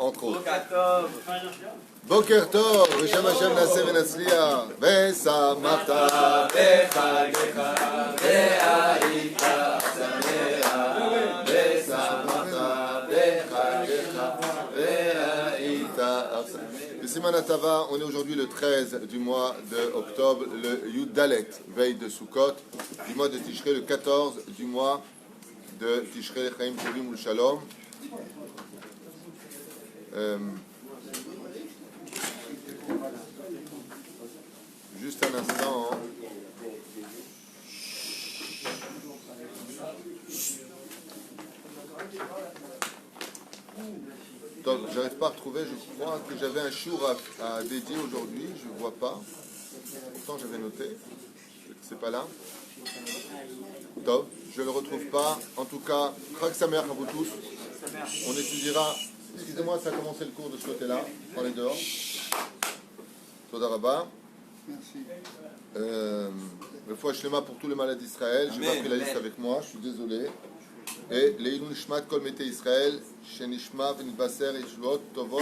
entre autres. Boker Tov, Beshem Hashem Naseh Venatzliach, Vesamachta Bechagecha, Ve'ayita Sameach, Vesamachta Bechagecha, Ve'ayita Sameach. Le Siman HaTava, on est aujourd'hui le 13 du mois de octobre, le Yud Dalet, veille de Sukkot, du mois de Tishrei, le 14 du mois de Tishrei, Chaim Tovim Ul Shalom. Juste un instant. Donc, j'arrive pas à retrouver, je crois que j'avais un shiur à dédier aujourd'hui, je ne vois pas. Pourtant, j'avais noté. C'est pas là. Top, je ne le retrouve pas. En tout cas, Chag Sameach à vous tous. On étudiera. Excusez-moi, ça a commencé le cours de ce côté-là. On est dehors. Toda Rabba. Merci. Le fois Shlema pour tous les malades d'Israël. Je n'ai pas pris la liste avec moi, je suis désolé. Et Leilun Nishmat Kol Mete Israël, Shenishma Venitbaser Yeshluot Tovot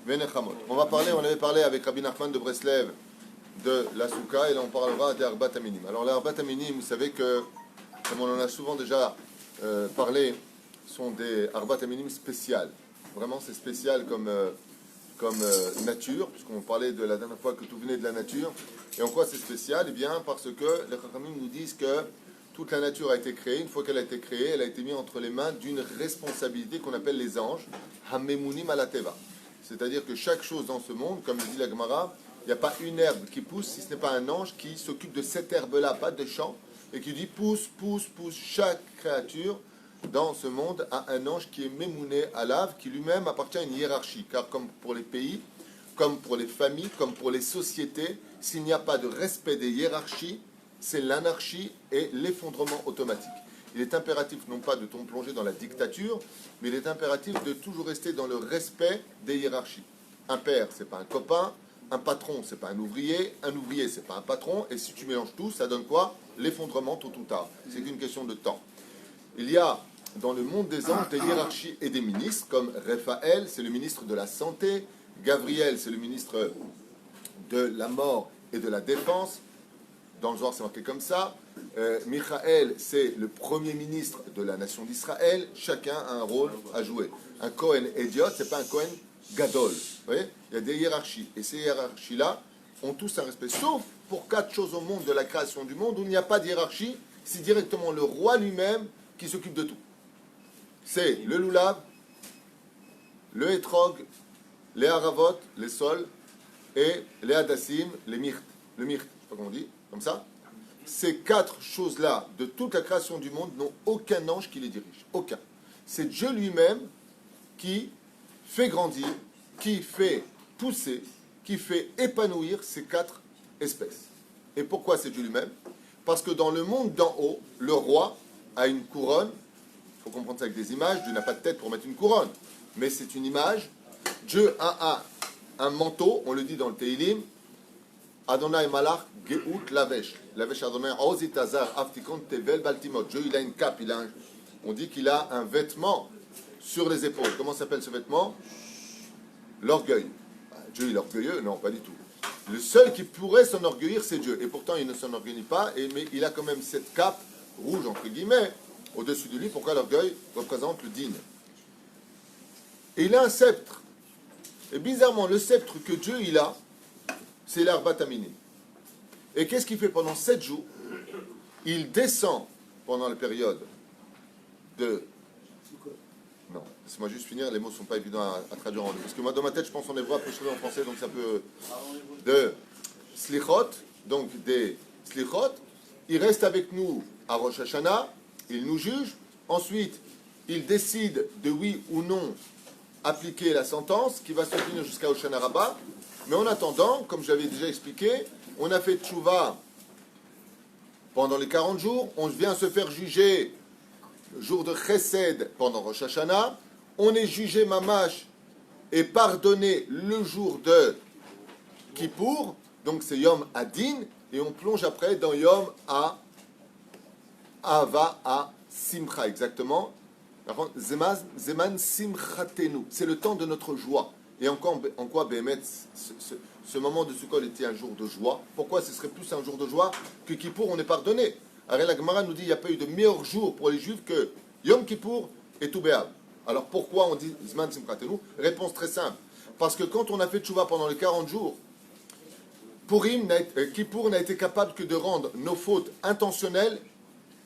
Venechamot. On avait parlé avec Rabbi Nachman de Breslev de la Souka, et là on parlera des Arbat Aminim. Alors les Arbat Aminim, vous savez que, comme on en a souvent déjà parlé, sont des Arbat Aminim spéciales. Vraiment c'est spécial comme nature, puisqu'on parlait de la dernière fois que tout venait de la nature. Et en quoi c'est spécial? Eh bien parce que les Chachamim nous disent que toute la nature a été créée. Une fois qu'elle a été créée, elle a été mise entre les mains d'une responsabilité qu'on appelle les anges, Hamemunim Alateva. C'est-à-dire que chaque chose dans ce monde, comme le dit la Gemara, il n'y a pas une herbe qui pousse si ce n'est pas un ange qui s'occupe de cette herbe-là, pas de champ, et qui dit pousse, pousse, pousse. Chaque créature dans ce monde a un ange qui est Memouné Alav, qui lui-même appartient à une hiérarchie. Car comme pour les pays, comme pour les familles, comme pour les sociétés, s'il n'y a pas de respect des hiérarchies, c'est l'anarchie et l'effondrement automatique. Il est impératif non pas de plonger dans la dictature, mais il est impératif de toujours rester dans le respect des hiérarchies. Un père, c'est pas un copain, un patron, c'est pas un ouvrier c'est pas un patron, et si tu mélanges tout, ça donne quoi? L'effondrement tôt ou tard. C'est qu'une question de temps. Il y a dans le monde des anges des hiérarchies et des ministres, comme Raphaël, c'est le ministre de la santé, Gabriel, c'est le ministre de la mort et de la défense. Dans le genre, c'est marqué comme ça. Michael, c'est le premier ministre de la nation d'Israël. Chacun a un rôle à jouer. Un Cohen Ediot, c'est pas un Cohen Gadol. Vous voyez? Il y a des hiérarchies. Et ces hiérarchies-là ont tous un respect. Sauf pour 4 choses au monde de la création du monde où il n'y a pas de hiérarchie. C'est directement le roi lui-même qui s'occupe de tout. C'est le Lulav, le Etrog, les Haravot, les sols, et les Hadassim, les Myrtes. Le Myrte, je ne sais pas comment on dit. Comme ça, ces 4 choses-là de toute la création du monde n'ont aucun ange qui les dirige. Aucun. C'est Dieu lui-même qui fait grandir, qui fait pousser, qui fait épanouir ces 4 espèces. Et pourquoi c'est Dieu lui-même? Parce que dans le monde d'en haut, le roi a une couronne. Il faut comprendre ça avec des images. Dieu n'a pas de tête pour mettre une couronne. Mais c'est une image. Dieu a un manteau, on le dit dans le Teilim, Adonai Malach Geout Lavesh. Lavesh Adonai Ozit Azar Aftikon Tevel Baltimot. Dieu, il a une cape, on dit qu'il a un vêtement sur les épaules. Comment s'appelle ce vêtement? L'orgueil. Dieu, il est orgueilleux? Non, pas du tout. Le seul qui pourrait s'enorgueillir, c'est Dieu. Et pourtant, il ne s'enorgueillit pas, mais il a quand même cette cape rouge, entre guillemets, au-dessus de lui. Pourquoi l'orgueil représente le digne? Et il a un sceptre. Et bizarrement, le sceptre que Dieu, il a, c'est l'Arbat Aminim. Et qu'est-ce qu'il fait pendant 7 jours? Il descend pendant la période de... Non, laisse-moi juste finir, les mots ne sont pas évidents à traduire en anglais. Parce que moi, dans ma tête, je pense en hébreu, après je en français, donc ça peut... De Slichot, donc des Slichot. Il reste avec nous à Rosh Hashanah, il nous juge. Ensuite, il décide de oui ou non appliquer la sentence qui va se finir jusqu'à Hoshana Rabbah. Mais en attendant, comme j'avais déjà expliqué, on a fait tchouva pendant les 40 jours, on vient se faire juger le jour de Chesed pendant Rosh Hashanah, on est jugé Mamash et pardonné le jour de Kippour, donc c'est Yom Adin, et on plonge après dans Yom Ava à Simcha, exactement, Zeman simchatenu. C'est le temps de notre joie. Et en quoi Béhémet, ce moment de Sukkot était un jour de joie? Pourquoi ce serait plus un jour de joie que Kippour, on est pardonné? Alors la Gemara nous dit qu'il n'y a pas eu de meilleur jour pour les Juifs que Yom Kippour et Tou B'Av. Alors pourquoi on dit Zman simchatenu? Réponse très simple. Parce que quand on a fait Tchouva pendant les 40 jours, Kippour n'a été capable que de rendre nos fautes intentionnelles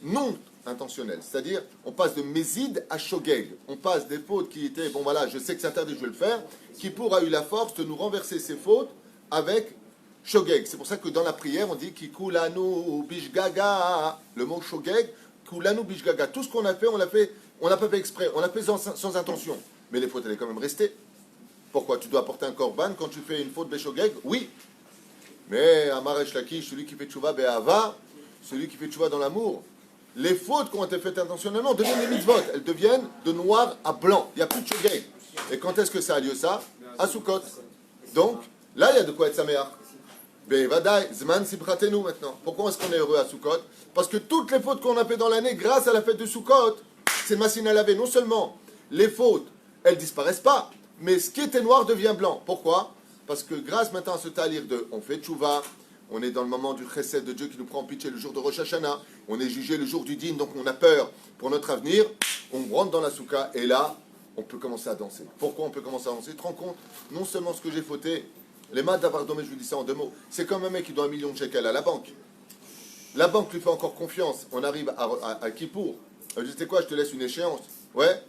non intentionnelles. C'est-à-dire, on passe de Mézid à Shogeg. On passe des fautes qui étaient, bon voilà, je sais que c'est interdit, je vais le faire. Kippour a eu la force de nous renverser ces fautes avec Shogeg. C'est pour ça que dans la prière, on dit Kikulanu Bishgaga. Le mot Shogeg, Kulanu Bishgaga. Tout ce qu'on a fait, on n'a pas fait exprès, on l'a fait sans intention. Mais les fautes, elles sont quand même restées. Pourquoi? Tu dois apporter un korban quand tu fais une faute Beshogeg? Oui. Mais Amaresh Lakish, celui qui fait tchouva be'ava, celui qui fait tchouva dans l'amour, les fautes qui ont été faites intentionnellement deviennent des mitzvot. Elles deviennent de noir à blanc. Il n'y a plus de shogeg. Et quand est-ce que ça a lieu ça? À Sukkot. Donc, là, il y a de quoi être saméach. Be'vadai, zman sibratenu maintenant. Pourquoi est-ce qu'on est heureux à Sukkot? Parce que toutes les fautes qu'on a fait dans l'année, grâce à la fête de Sukkot, c'est machine à laver. Non seulement les fautes, elles disparaissent pas, mais ce qui était noir devient blanc. Pourquoi? Parce que grâce maintenant à ce talir de on fait tchouva, on est dans le moment du chesed de Dieu qui nous prend en pitié le jour de Rosh Hashanah, on est jugé le jour du din, donc on a peur pour notre avenir, on rentre dans la soukha et là, on peut commencer à danser. Pourquoi on peut commencer à danser? Tu te rends compte? Non seulement ce que j'ai fauté, les maths d'Avardomé, je vous dis ça en 2 mots, c'est comme un mec qui doit 1 million de shekels à la banque. La banque lui fait encore confiance, on arrive à Kippour, je dis, c'est quoi, je te laisse une échéance. Ouais.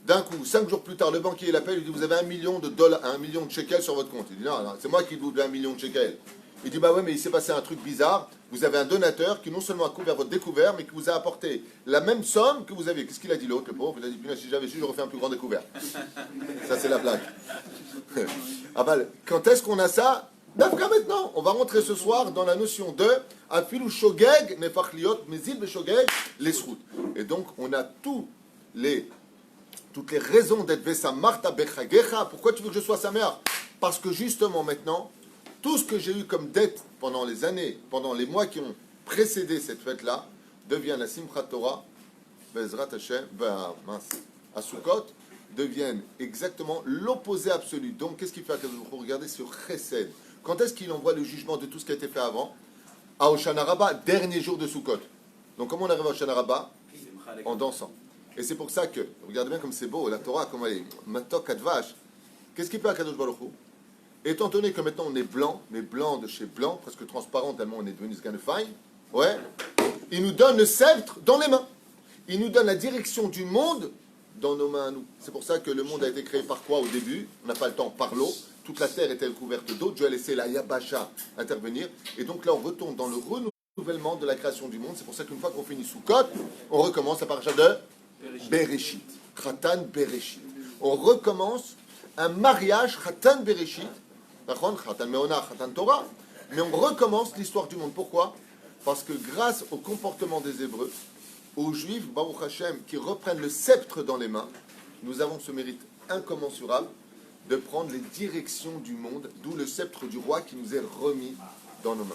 D'un coup, 5 jours plus tard, le banquier l'appelle, il dit vous avez $1 million, 1 million de shekels sur votre compte. Il dit non, c'est moi qui vous dois 1 million de shekels. Il dit bah ouais, mais il s'est passé un truc bizarre. Vous avez un donateur qui non seulement a couvert votre découvert, mais qui vous a apporté la même somme que vous aviez. Qu'est-ce qu'il a dit l'autre, le pauvre? Il a dit punaise, si j'avais su, j'aurais fait un plus grand découvert. Ça, c'est la blague. Ah bah, quand est-ce qu'on a ça? D'Afka maintenant. On va rentrer ce soir dans la notion de Afilu Shogeg, Nefachliot, Mezil Shogeg, les routes. Et donc, on a toutes les raisons d'être Vesa Marta Bechagecha. Pourquoi tu veux que je sois sa mère? Parce que justement maintenant, tout ce que j'ai eu comme dette pendant les années, pendant les mois qui ont précédé cette fête-là, devient la Simchat Torah, Bezrat Hashem, à Sukkot, deviennent exactement l'opposé absolu. Donc qu'est-ce qu'il fait à Kadosh Baruch Hu? Regardez sur Chesed. Quand est-ce qu'il envoie le jugement de tout ce qui a été fait avant? À Hoshana Rabbah, dernier jour de Sukkot. Donc comment on arrive à Hoshana Rabbah? En dansant. Et c'est pour ça que, regardez bien comme c'est beau, la Torah, comme elle est, Matok Advash. Qu'est-ce qu'il fait à Kadosh Baruch Hu? Étant donné que maintenant on est blanc, mais blanc de chez blanc, presque transparent, tellement on est devenu ce kind of fine, ouais, il nous donne le sceptre dans les mains. Il nous donne la direction du monde dans nos mains à nous. C'est pour ça que le monde a été créé par quoi au début? On n'a pas le temps, par l'eau. Toute la terre était couverte d'eau. Dieu a laissé la Yabasha intervenir. Et donc là, on retourne dans le renouvellement de la création du monde. C'est pour ça qu'une fois qu'on finit Sukkot, on recommence la paracha de Bereshit. Khatan Bereshit. On recommence un mariage Khatan Bereshit. Khatan Meona, Khatan Torah. Mais on recommence l'histoire du monde. Pourquoi? Parce que grâce au comportement des Hébreux, aux Juifs, Baruch Hashem, qui reprennent le sceptre dans les mains, nous avons ce mérite incommensurable de prendre les directions du monde, d'où le sceptre du roi qui nous est remis dans nos mains.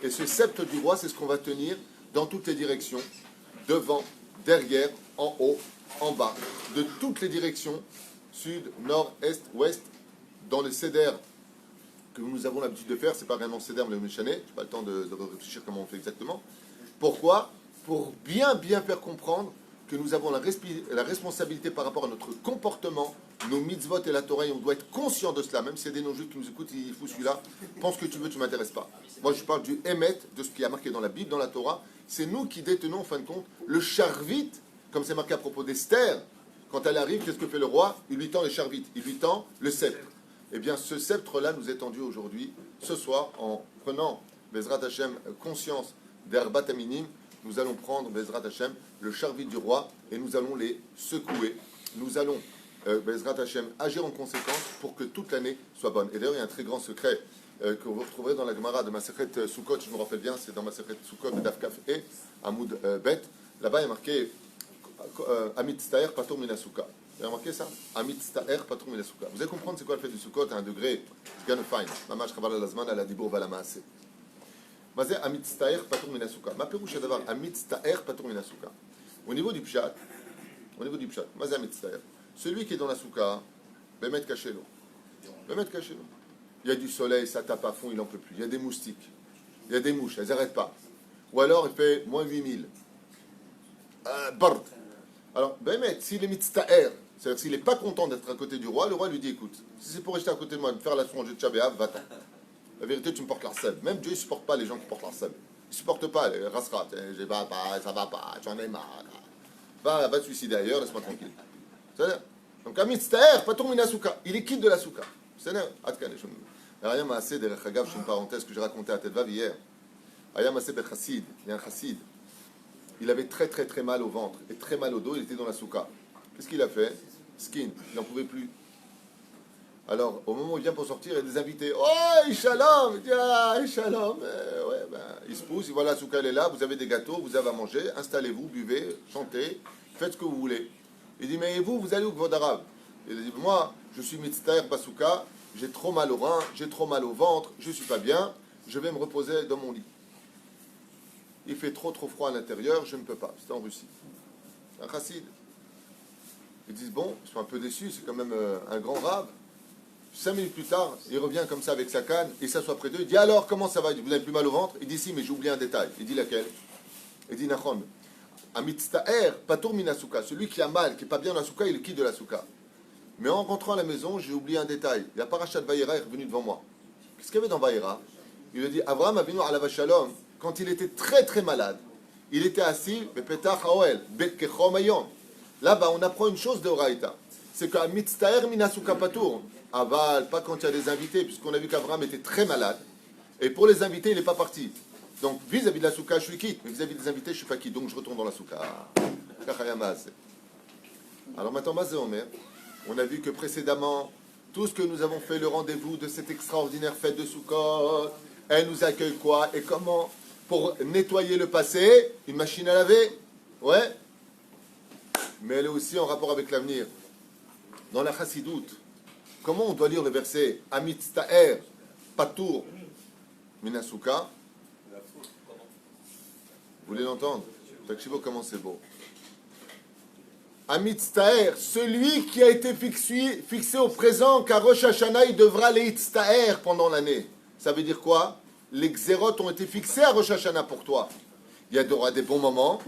Et ce sceptre du roi, c'est ce qu'on va tenir dans toutes les directions, devant, derrière, en haut, en bas, de toutes les directions, sud, nord, est, ouest, dans le Seder que nous avons l'habitude de faire, c'est pas vraiment Seder, mais le Méchané, je n'ai pas le temps de réfléchir comment on fait exactement. Pourquoi? Pour bien faire comprendre que nous avons la responsabilité par rapport à notre comportement, nos mitzvot et la Torah, et on doit être conscient de cela, même s'il y a des non-juifs qui nous écoutent, il faut celui-là, pense que tu veux, tu ne m'intéresses pas. Moi je parle du Emet, de ce qui a marqué dans la Bible, dans la Torah, c'est nous qui détenons en fin de compte le charvit, comme c'est marqué à propos d'Esther, quand elle arrive, qu'est-ce que fait le roi? Il lui tend le charvit, il lui tend le sceptre. Eh bien ce sceptre-là nous est tendu aujourd'hui, ce soir, en prenant, Bezrat Hashem, conscience d'Erbat Aminim, nous allons prendre, Bezrat Hashem, le charvit du roi et nous allons les secouer. Nous allons, Bezrat Hashem, agir en conséquence pour que toute l'année soit bonne. Et d'ailleurs, il y a un très grand secret que vous retrouverez dans la Gemara de Masechet Sukkot, je me rappelle bien, c'est dans Masechet Sukkot de Daf Kaf et Amoud Bet. Là-bas, il y a marqué Amit Staer Patur Minasuka. Vous avez remarqué ça? Amit Staer Patur Minasuka. Vous allez comprendre c'est quoi le fait du Sukkot à un degré, Gan Fine. Mamash Chaval Alazman, ala Dibur Valamaase. מה זה המצטער פטור מן הסוכה? מה פירוש הדבר המצטער פטור מן הסוכה? au niveau du pshat, au niveau du pshat. Mazam mitztaer. Celui qui est dans la souka, Bemet cachez-le. Bemet cachez-le. Il y a du soleil, ça tape à fond, il n'en peut plus. Il y a des moustiques, il y a des mouches, elles n'arrêtent pas. Ou alors il fait moins 8000. Bard. Alors, Bemet, s'il est mitztaer, c'est-à-dire s'il n'est pas content d'être à côté du roi, le roi lui dit écoute, si c'est pour rester à côté de moi, me faire la songe de Tchabéav, va-t'en. La vérité, tu me portes l'arseb. Même Dieu ne supporte pas les gens qui portent l'arseb. Il ne supporte pas les rasrat. Je va pas, ça va pas, j'en ai marre. Va te suicider ailleurs, laisse-moi tranquille. C'est-à-dire, donc, Amitztaer, Patur Minasuka, il est quitte de la souka. C'est-à-dire, Ayam Maaseh de Rechagav, c'est une parenthèse que j'ai racontée à Tedvav hier. Ayam Maaseh de Chassid, il y a un Chassid. Il avait très très très mal au ventre et très mal au dos, il était dans la souka. Qu'est-ce qu'il a fait? Skin, il n'en pouvait plus. Alors, au moment où il vient pour sortir, il y a des invités. Oh, Shalom! Il dit, ah, Shalom! Il se pousse, il voit la souka, elle est là, vous avez des gâteaux, vous avez à manger, installez-vous, buvez, chantez, faites ce que vous voulez. Il dit, mais vous allez où, votre arabe? Il dit, moi, je suis mitztaer basouka, j'ai trop mal au rein, j'ai trop mal au ventre, je ne suis pas bien, je vais me reposer dans mon lit. Il fait trop froid à l'intérieur, je ne peux pas. C'était en Russie. Un chassid. Ils disent, bon, ils sont un peu déçus, c'est quand même un grand rave. 5 minutes plus tard, il revient comme ça avec sa canne, il s'assoit près d'eux, il dit alors comment ça va? Il dit, vous n'avez plus mal au ventre? Il dit si, mais j'ai oublié un détail. Il dit laquelle? Il dit Nachon, Amitztaer, Patur Minasuka, celui qui a mal, qui n'est pas bien dans la souka, il est quitte de la souka. Mais en rentrant à la maison, j'ai oublié un détail. La parasha de Vaïra est revenue devant moi. Qu'est-ce qu'il y avait dans Vaïra? Il lui dit Avraham Avinu Alav Shalom, quand il était très très malade, il était assis, Bepetach Haoel, Bekechom Ayon. Là-bas, on apprend une chose de Horaïta. C'est qu'à Mitztaer Minasuka Patur, Aval, pas quand il y a des invités, puisqu'on a vu qu'Abraham était très malade. Et pour les invités, il n'est pas parti. Donc, vis-à-vis de la souka, je suis quitte. Mais vis-à-vis des invités, je ne suis pas quitte. Donc, je retourne dans la souka. Alors maintenant, Mazé Omer, on a vu que précédemment, tout ce que nous avons fait, le rendez-vous de cette extraordinaire fête de Sukkot, elle nous accueille quoi et comment? Pour nettoyer le passé, une machine à laver. Ouais. Mais elle est aussi en rapport avec l'avenir. Dans la Chassidoute, comment on doit lire le verset Amitztaer, Patur, Minasuka? Vous voulez l'entendre? Takshivo, comment c'est beau. Amitztaer, celui qui a été fixé au présent, car Rosh Hashanah, il devra les Itztaer pendant l'année. Ça veut dire quoi? Les Xérot ont été fixés à Rosh Hashanah pour toi. Il y aura des bons moments,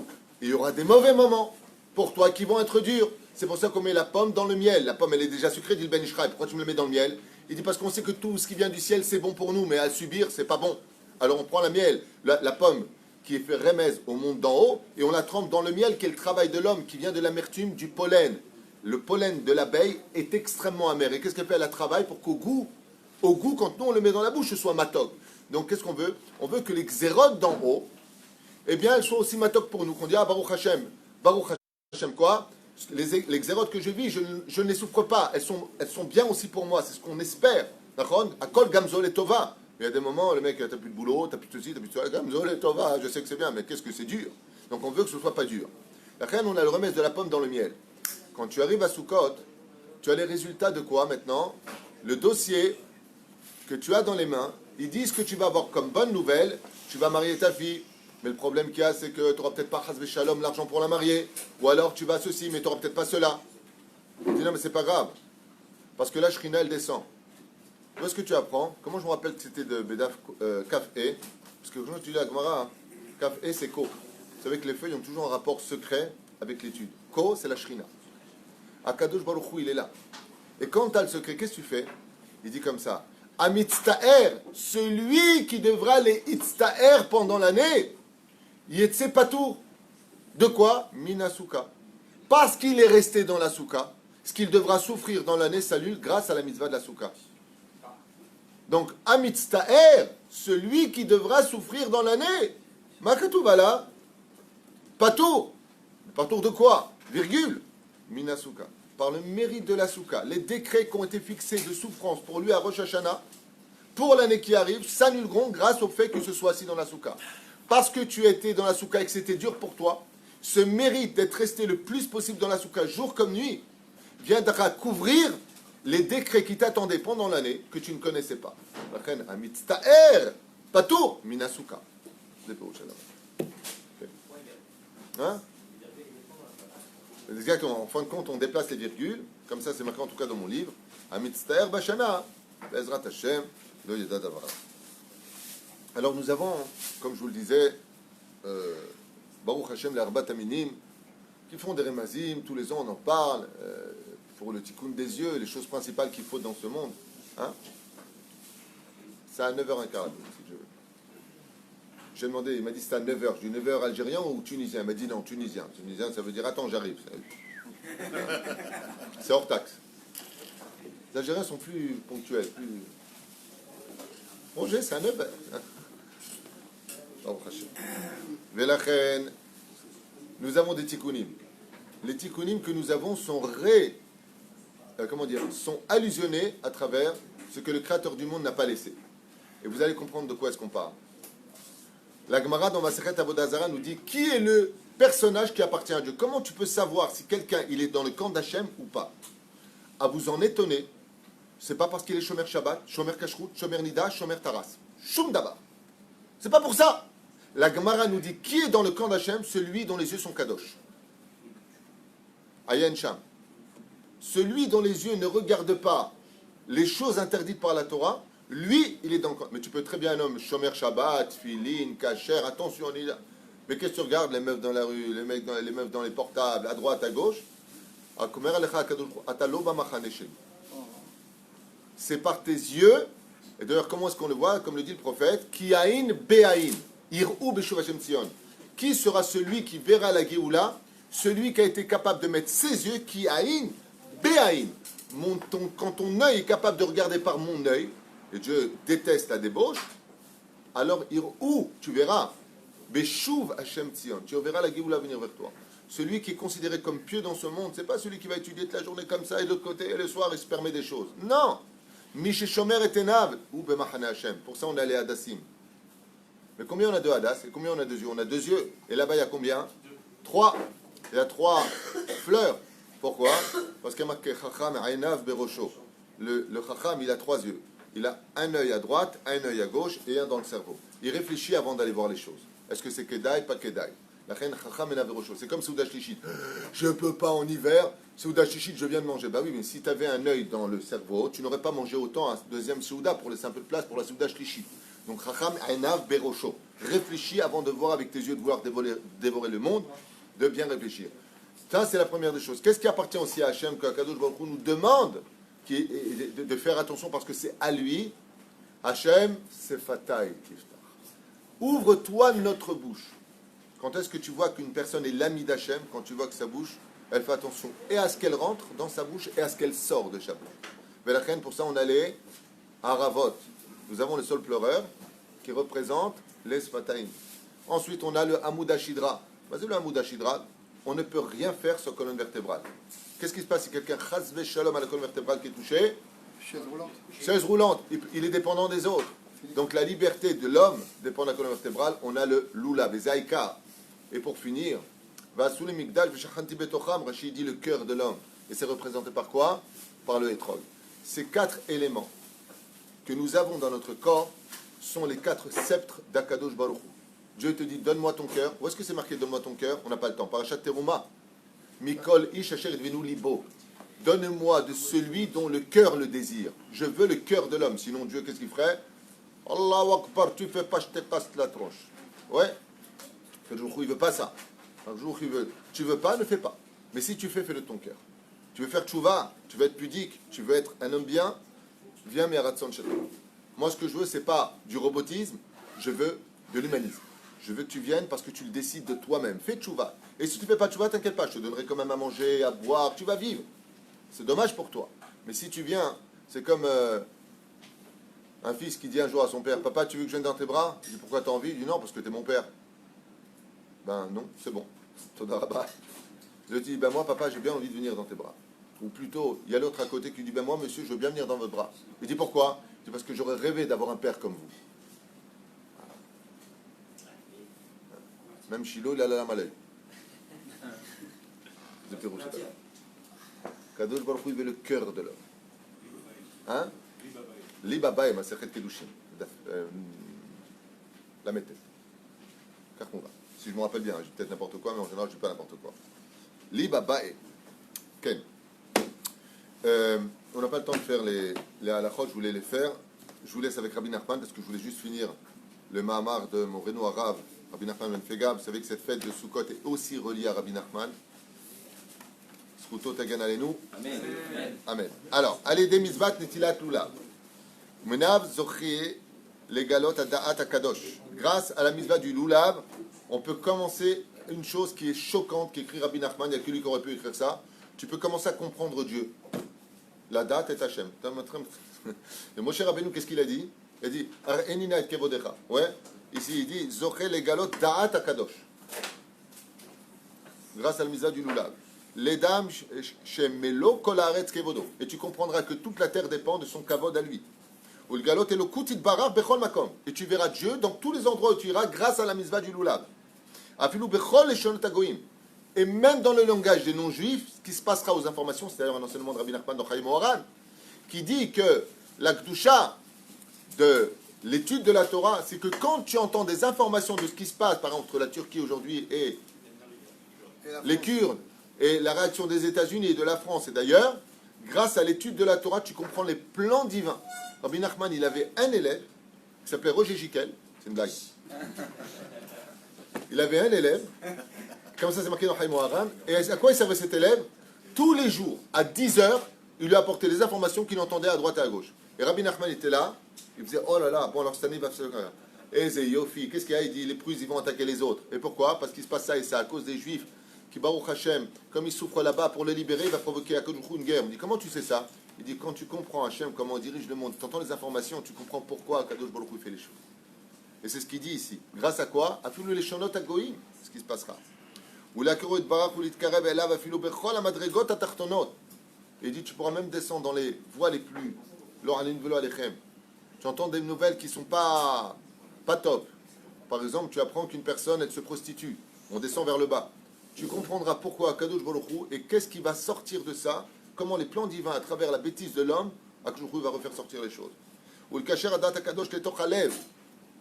et il y aura des mauvais moments pour toi qui vont être durs. C'est pour ça qu'on met la pomme dans le miel. La pomme, elle est déjà sucrée, dit le Ben Ishraï. Pourquoi tu me la mets dans le miel? Il dit parce qu'on sait que tout ce qui vient du ciel, c'est bon pour nous, mais à subir, c'est pas bon. Alors on prend la miel, la pomme qui est fait remez au monde d'en haut, et on la trempe dans le miel qui est le travail de l'homme, qui vient de l'amertume du pollen. Le pollen de l'abeille est extrêmement amer. Et qu'est-ce qu'elle fait? Elle la travaille pour qu'au goût, quand nous on le met dans la bouche, ce soit matok. Donc qu'est-ce qu'on veut? On veut que les xérotes d'en haut, eh bien, elles soient aussi matok pour nous. Qu'on dit, ah, Baruch Hashem. Baruch Hashem quoi? Les xérotes que je vis, je ne les souffre pas. Elles sont bien aussi pour moi. C'est ce qu'on espère. D'accord? Akol gamzol et tova. Il y a des moments, le mec, t'as plus de boulot, t'as plus de ceci, t'as plus de ça. Gamzol et tova. Je sais que c'est bien, mais qu'est-ce que c'est dur? Donc on veut que ce soit pas dur. La reine, on a le remède de la pomme dans le miel. Quand tu arrives à Sukkot, tu as les résultats de quoi maintenant? Le dossier que tu as dans les mains, ils disent que tu vas avoir comme bonne nouvelle, tu vas marier ta fille. Mais le problème qu'il y a, c'est que tu n'auras peut-être pas Chas Shalom l'argent pour la marier. Ou alors tu vas ceci, mais tu n'auras peut-être pas cela. Il dit non, mais c'est pas grave. Parce que là, Shrina, elle descend. Où est-ce que tu apprends? Comment je me rappelle que c'était de Bedaf Kaf E? Parce que quand tu dis à Gemara, hein, Kaf E, c'est Ko. Vous savez que les feuilles ont toujours un rapport secret avec l'étude. Ko, c'est la Shrina. Akadosh Baruch Hu, il est là. Et quand tu as le secret, qu'est-ce que tu fais? Il dit comme ça. Amitztaer, celui qui devra les Itztaer pendant l'année. Yetse Patour. De quoi? Minasuka. Parce qu'il est resté dans la souka, ce qu'il devra souffrir dans l'année s'annule grâce à la mitzvah de la souka. Donc, Amitztaer, celui qui devra souffrir dans l'année. Makatou voilà. Patour. Patour de quoi? Virgule. Minasuka. Par le mérite de la souka, les décrets qui ont été fixés de souffrance pour lui à Rosh Hashanah, pour l'année qui arrive, s'annuleront grâce au fait que ce soit assis dans la souka. Parce que tu étais dans la souka et que c'était dur pour toi, ce mérite d'être resté le plus possible dans la souka, jour comme nuit, viendra couvrir les décrets qui t'attendaient pendant l'année que tu ne connaissais pas. Amitztaer, patour, minasuka. Hein? Exactement. En fin de compte, on déplace les virgules. Comme ça, c'est marqué en tout cas dans mon livre. Amitztaer Bashana, Bezrat Hashem, Lo Yeda Davar. Alors nous avons, comme je vous le disais, Baruch Hashem, les Arbat Aminim, qui font des remazim, tous les ans on en parle, pour le tikkun des yeux, les choses principales qu'il faut dans ce monde. Hein, c'est à 9h15, si je veux. J'ai demandé, il m'a dit c'était à 9h. Je dis 9h algérien ou tunisien? Il m'a dit non, tunisien. Tunisien, ça veut dire attends, j'arrive. C'est hors taxe. Les Algériens sont plus ponctuels. Plus... Roger, c'est à 9h. Velachen, nous avons des tikkunim. Les tikkunim que nous avons sont sont allusionnés à travers ce que le Créateur du monde n'a pas laissé. Et vous allez comprendre de quoi est-ce qu'on parle. La Gemara dans Masechet Avodah Zarah nous dit qui est le personnage qui appartient à Dieu. Comment tu peux savoir si quelqu'un il est dans le camp d'Hachem ou pas? À vous en étonner, c'est pas parce qu'il est Shomer Shabbat, Shomer Kashrut, Shomer Nida, Shomer Taras. Shum Dabar. C'est pas pour ça. La Gemara nous dit qui est dans le camp d'Hachem, celui dont les yeux sont kadosh. Ayen Sham. Celui dont les yeux ne regardent pas les choses interdites par la Torah, lui, il est dans le camp. Mais tu peux très bien un homme, Shomer Shabbat, Filin, Kacher, attention, on est là. Mais qu'est-ce que tu regardes, les meufs dans la rue, les meufs dans les portables, à droite, à gauche? C'est par tes yeux, et d'ailleurs, comment est-ce qu'on le voit? Comme le dit le prophète, Ki aïn be'aïn, ir'u beshuv Hashem Tzion. Qui sera celui qui verra la Géoula? Celui qui a été capable de mettre ses yeux, Ki aïn be'aïn. Quand ton œil est capable de regarder par mon œil, et Dieu déteste la débauche, alors ir'u, tu verras, beshuv Hashem Tzion. Tu verras la Géoula venir vers toi. Celui qui est considéré comme pieux dans ce monde, c'est pas celui qui va étudier toute la journée comme ça, et de l'autre côté, et le soir, il se permet des choses. Non! Mishe Shomer et Tenav, ou Bemachane Hashem. Pour ça, on est allé à Hadassim. Mais combien on a de Hadas? Et combien on a deux yeux? On a deux yeux. Et là-bas, il y a combien? 3. Il y a 3 fleurs. Pourquoi? Parce qu'il y a marqué Chacham Ainav Berosho. Le Chacham, il a 3 yeux. Il a un œil à droite, un œil à gauche et un dans le cerveau. Il réfléchit avant d'aller voir les choses. Est-ce que c'est Kedai, pas Kedai? C'est comme Souda Shlichit. Je ne peux pas en hiver. Souda Shlichit, je viens de manger. Bah oui, mais si tu avais un œil dans le cerveau, tu n'aurais pas mangé autant un deuxième Souda pour laisser un peu de place pour la Souda Shlichit. Donc, Chacham Einav Berosho. Réfléchis avant de voir avec tes yeux, de vouloir dévorer le monde, de bien réfléchir. Ça, c'est la première des choses. Qu'est-ce qui appartient aussi à Hachem, qu'Akadosh Baruch Hu nous demande de faire attention parce que c'est à lui. Hachem, c'est Fatay Tiftar. Ouvre-toi notre bouche. Quand est-ce que tu vois qu'une personne est l'ami d'Hachem? Quand tu vois que sa bouche, elle fait attention et à ce qu'elle rentre dans sa bouche et à ce qu'elle sort de sa bouche. Velachen, pour ça, on allait à Ravot. Nous avons le sol pleureur qui représente les Sfataim. Ensuite, on a le Hamoud Ashidra. Vas-y, le Hamoud Ashidra, on ne peut rien faire sur la colonne vertébrale. Qu'est-ce qui se passe si quelqu'un chazve shalom à la colonne vertébrale qui est touchée? Chaise roulante. Chaise roulante. Il est dépendant des autres. Donc la liberté de l'homme dépend de la colonne vertébrale. On a le Lula, les Aïka. Et pour finir, Rashi dit le cœur de l'homme. Et c'est représenté par quoi? Par le hétrog. Ces 4 éléments que nous avons dans notre corps sont les 4 sceptres d'Akadosh Baruch Hu. Dieu te dit, donne-moi ton cœur. Où est-ce que c'est marqué, donne-moi ton cœur? On n'a pas le temps. Parashat Teruma. Mikol ish asher edvenu libo. Donne-moi de celui dont le cœur le désire. Je veux le cœur de l'homme. Sinon, Dieu, qu'est-ce qu'il ferait? Allahu Akbar, tu fais pas, je te casse la tronche. Ouais. Le jour où il veut pas ça. Le jour où il veut. Tu veux pas, ne fais pas. Mais si tu fais, fais-le de ton cœur. Tu veux faire tchouva, tu veux être pudique, tu veux être un homme bien, viens mais aratson chez toi. Moi, ce que je veux, c'est pas du robotisme, je veux de l'humanisme. Je veux que tu viennes parce que tu le décides de toi-même. Fais tchouva. Et si tu fais pas tchouva, t'inquiète pas, je te donnerai quand même à manger, à boire, tu vas vivre. C'est dommage pour toi. Mais si tu viens, c'est comme un fils qui dit un jour à son père, papa, tu veux que je vienne dans tes bras? Il dit, pourquoi t'as envie? Il dit, non, parce que t'es mon père. Ben non, c'est bon. Je lui dis, ben moi, papa, j'ai bien envie de venir dans tes bras. Ou plutôt, il y a l'autre à côté qui dit, ben moi, monsieur, je veux bien venir dans votre bras. Il dit, pourquoi? Il dit, parce que j'aurais rêvé d'avoir un père comme vous. Même Shiloh, il a la malade. Kadosh Baruch Hu, il veut le cœur de l'homme. Hein? Libaba et Masechet Kedushim. La mettez. Si je me rappelle bien, je dis peut-être n'importe quoi, mais en général, je ne dis pas n'importe quoi. Liba Bae. Ken. On n'a pas le temps de faire les halachot, je voulais les faire. Je vous laisse avec Rabbi Nachman parce que je voulais juste finir le Mahamar de mon Reno arabe, Rabbi Nachman Ben Fega. Vous savez que cette fête de Sukkot est aussi reliée à Rabbi Nachman. Zkuto Tagan Alenu. Amen. Amen. Alors, allez des Mizbat Netilat Lulav. Menav Zochie les galot à Da'at Akadosh. Grâce à la Mizbat du Lulav, on peut commencer une chose qui est choquante, qu'écrit Rabbi Nachman. Il n'y a que lui qui aurait pu écrire ça. Tu peux commencer à comprendre Dieu. La date est Hachem. Et Moshe Rabbeinu, qu'est-ce qu'il a dit? Il a dit Ar'enina et kevodecha. Ouais. Ici, il dit Zoche les galot da'at akadosh. Grâce à la misa du Lulav. Les dames chez Melo kolaretz kevodo. Et tu comprendras que toute la terre dépend de son kavod à lui. Ou le galot est le kutit barar bechol makom. Et tu verras Dieu dans tous les endroits où tu iras grâce à la misva du Lulav. Afilu bechol leshonot hagoyim. Et même dans le langage des non-juifs, ce qui se passera aux informations, c'est d'ailleurs un enseignement de Rabbi Nachman dans Chaim Oharan, qui dit que la Kedusha de l'étude de la Torah, c'est que quand tu entends des informations de ce qui se passe, par exemple, entre la Turquie aujourd'hui et les Kurdes, et la réaction des États-Unis et de la France, et d'ailleurs, grâce à l'étude de la Torah, tu comprends les plans divins. Rabbi Nachman, il avait un élève, qui s'appelait Roger Giquel, c'est une blague. Il avait un élève, comme ça c'est marqué dans Chaim Oharan, et à quoi il servait cet élève? Tous les jours, à 10 heures, il lui apportait des informations qu'il entendait à droite et à gauche. Et Rabbi Nachman était là, il faisait oh là là, bon alors cette année il va faire ça. Et c'est Yofi, qu'est-ce qu'il y a? Il dit les Prusses ils vont attaquer les autres. Et pourquoi? Parce qu'il se passe ça et ça à cause des Juifs qui, Baruch Hashem, comme ils souffrent là-bas, pour les libérer, il va provoquer à Kodouchou une guerre. On dit comment tu sais ça? Il dit quand tu comprends Hashem, comment on dirige le monde, tu entends les informations, tu comprends pourquoi Kadosh Baruch Hu fait les choses. Et c'est ce qu'il dit ici. Grâce à quoi? À tous les shonot agoïm, ce qui se passera. Ou la kero et barach ou litkarev elav afilu bechol amadregot atartonot. Et il dit tu pourras même descendre dans les voies les plus tu entends des nouvelles qui ne sont pas top. Par exemple, tu apprends qu'une personne, elle se prostitue. On descend vers le bas. Tu comprendras pourquoi Kadosh Baruch Hu et qu'est-ce qui va sortir de ça, comment les plans divins, à travers la bêtise de l'homme, Kadosh Baruch Hu va refaire sortir les choses. Ou le kacher adat akadosh letoch halev.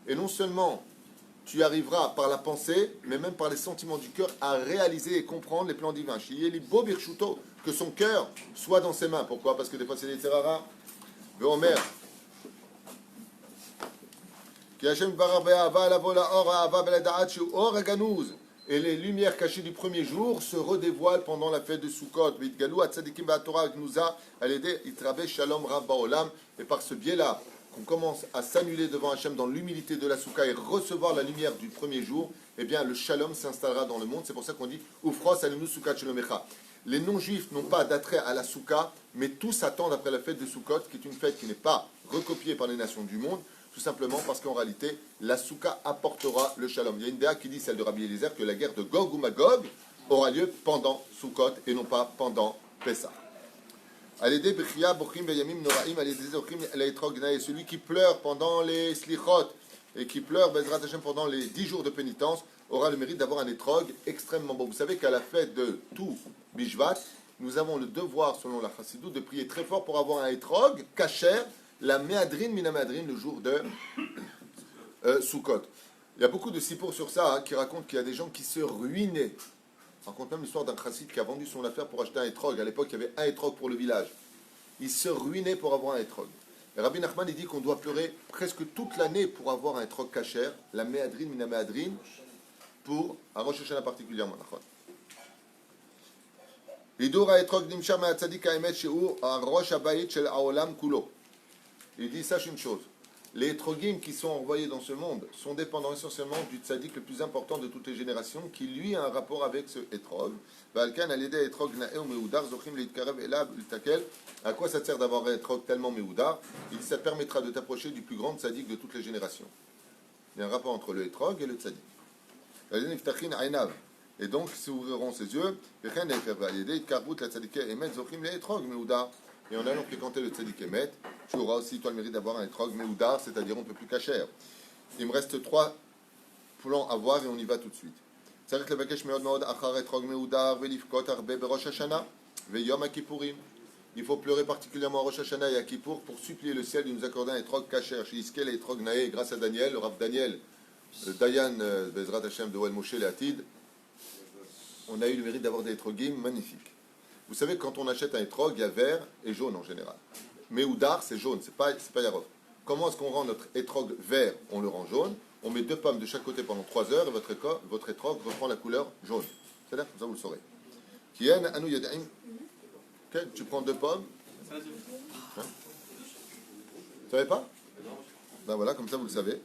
Et non seulement tu arriveras par la pensée, mais même par les sentiments du cœur à réaliser et comprendre les plans divins. Que son cœur soit dans ses mains. Pourquoi? Parce que des fois c'est des terraras. Veomer. Et les lumières cachées du premier jour se redévoilent pendant la fête de Sukkot. Et par ce biais-là, qu'on commence à s'annuler devant Hachem dans l'humilité de la Soukha et recevoir la lumière du premier jour, eh bien le shalom s'installera dans le monde. C'est pour ça qu'on dit Ufros alinu Sukkot shalomecha. Les non-juifs n'ont pas d'attrait à la Soukha, mais tous attendent après la fête de Sukkot, qui est une fête qui n'est pas recopiée par les nations du monde, tout simplement parce qu'en réalité, la Soukha apportera le shalom. Il y a une déa qui dit, celle de Rabbi Eliezer, que la guerre de Gog ou Magog aura lieu pendant Sukkot et non pas pendant Pessah. Celui qui pleure pendant les slichot et qui pleure Bezrat Hashem pendant les 10 jours de pénitence aura le mérite d'avoir un étrog extrêmement beau. Vous savez qu'à la fête de tout Bishvat, nous avons le devoir, selon la Chassidut, de prier très fort pour avoir un étrog kasher, la méadrine minamadrine, le jour de Sukkot. Il y a beaucoup de sipours sur ça qui racontent qu'il y a des gens qui se ruinaient. On raconte même l'histoire d'un chassid qui a vendu son affaire pour acheter un étrog. À l'époque, il y avait un étrog pour le village. Il se ruinait pour avoir un étrog. Et Rabbi Nachman, il dit qu'on doit pleurer presque toute l'année pour avoir un étrog kasher, la méadrine minamadrine, pour un Rosh Hashanah particulièrement. Il dit, sache une chose, les étrogim qui sont envoyés dans ce monde sont dépendants essentiellement du tzaddik le plus important de toutes les générations, qui lui a un rapport avec ce étrog. À quoi ça te sert d'avoir un étrog tellement méoudar? Il dit, ça te permettra de t'approcher du plus grand tzaddik de toutes les générations. Il y a un rapport entre le étrog et le tzaddik. Et donc, s'ouvriront ses yeux, et en allant fréquenter le tzaddik Emet, tu auras aussi toi le mérite d'avoir un étrog meoudar, c'est-à-dire on ne peut plus cacher. Il me reste 3 plans à voir et on y va tout de suite. Il faut pleurer particulièrement à Rosh Hashanah et à Kippour pour supplier le ciel de nous accorder un étrog kasher. Chez Iskel et étrog naé, grâce à Daniel, le Rav Daniel, Dayan Bezrat Hashem de Wel Moshe Leatid, on a eu le mérite d'avoir des étrogim magnifiques. Vous savez, quand on achète un étrog, il y a vert et jaune en général. Mais Oudar, c'est jaune, c'est pas Yarov. Comment est-ce qu'on rend notre étrog vert? On le rend jaune. On met 2 pommes de chaque côté pendant 3 heures et votre étrog reprend la couleur jaune. C'est-à-dire, comme ça vous le saurez. Kien, Anou Yada'im. Ok, tu prends 2 pommes. Hein? Vous savez pas? Ben voilà, comme ça vous le savez.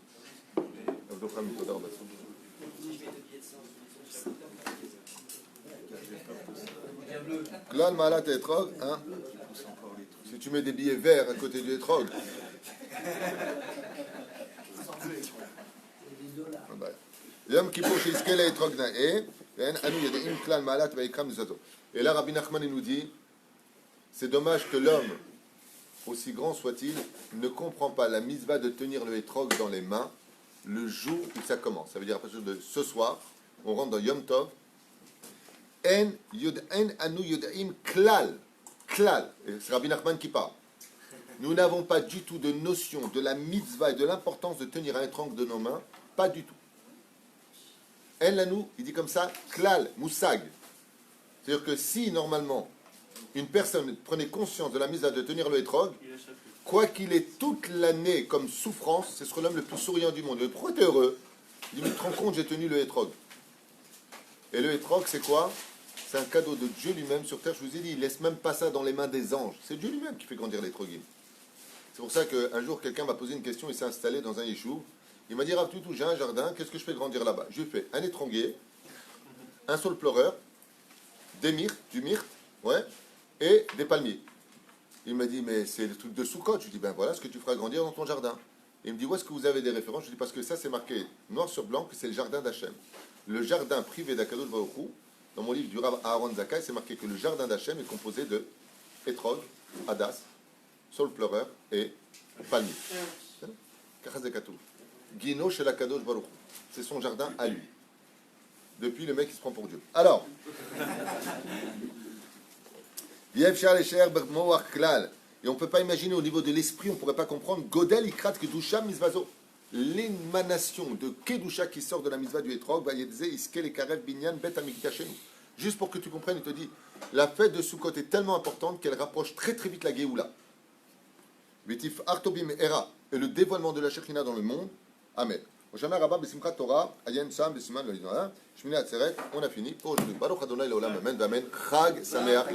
Klal Malat Etrog, hein? Si tu mets des billets verts à côté du étrog. Yom Kippour chez Iskele Etrog Nae, Anou Yada'im Klal Malat Vaikram Nisato. Et là, Rabbi Nachman, il nous dit, c'est dommage que l'homme, aussi grand soit-il, ne comprend pas la mitzvah de tenir le étrog dans les mains le jour où ça commence. Ça veut dire à partir de ce soir, on rentre dans Yom Tov. En anu yodaim klal. Klal. Et c'est Rabbi Nachman qui parle. Nous n'avons pas du tout de notion de la mitzvah et de l'importance de tenir un étrog de nos mains. Pas du tout. En lanu, il dit comme ça, klal, moussag. C'est-à-dire que si, normalement, une personne prenait conscience de la mitzvah de tenir le étrog, quoi qu'il ait toute l'année comme souffrance, ce serait l'homme le plus souriant du monde. Mais pourquoi tu es heureux? Il dit, mais tu te rends compte, j'ai tenu le étrog. Et le étrog, c'est quoi? C'est un cadeau de Dieu lui-même sur terre. Je vous ai dit, il ne laisse même pas ça dans les mains des anges. C'est Dieu lui-même qui fait grandir l'étrogim. C'est pour ça qu'un jour, quelqu'un m'a posé une question, il s'est installé dans un yeshuv. Il m'a dit, Rav Toutou, j'ai un jardin, qu'est-ce que je fais grandir là-bas? Je lui fais un étronguier, un saule pleureur, des myrtes, du myrte, ouais, et des palmiers. Il m'a dit, mais c'est le truc de Soukot. Je lui dis, ben voilà ce que tu feras grandir dans ton jardin. Et il me dit, où est-ce que vous avez des références? Je lui dis, parce que ça, c'est marqué noir sur blanc que c'est le jardin d'Hachem. Le jardin privé d'Akadosh Baruch Hu, dans mon livre du Rav Aaron Zakai, c'est marqué que le jardin d'Hachem est composé de étrog, hadas, saule pleureur et palmier. Kachaz de Katou. Guino chez l'Akadosh Baruch Hu. C'est son jardin à lui. Depuis, le mec, il se prend pour Dieu. Alors, et on ne peut pas imaginer au niveau de l'esprit, on ne pourrait pas comprendre Godel Ikrat Kedusha Mizvazo. L'émanation de Kedusha qui sort de la Mizva du Etrog, juste pour que tu comprennes, il te dit la fête de Sukkot est tellement importante qu'elle rapproche très très vite la Géoula. Vitif Artobim Era et le dévoilement de la Shekhina dans le monde. Amen. Oshana Rabba Besimchat Torah, Ayen Sam Besiman Loïdona, Shmini Atzeret, on a fini pour aujourd'hui. Baruch Adonai Leolam, Amen, Amen, Chag Sameach.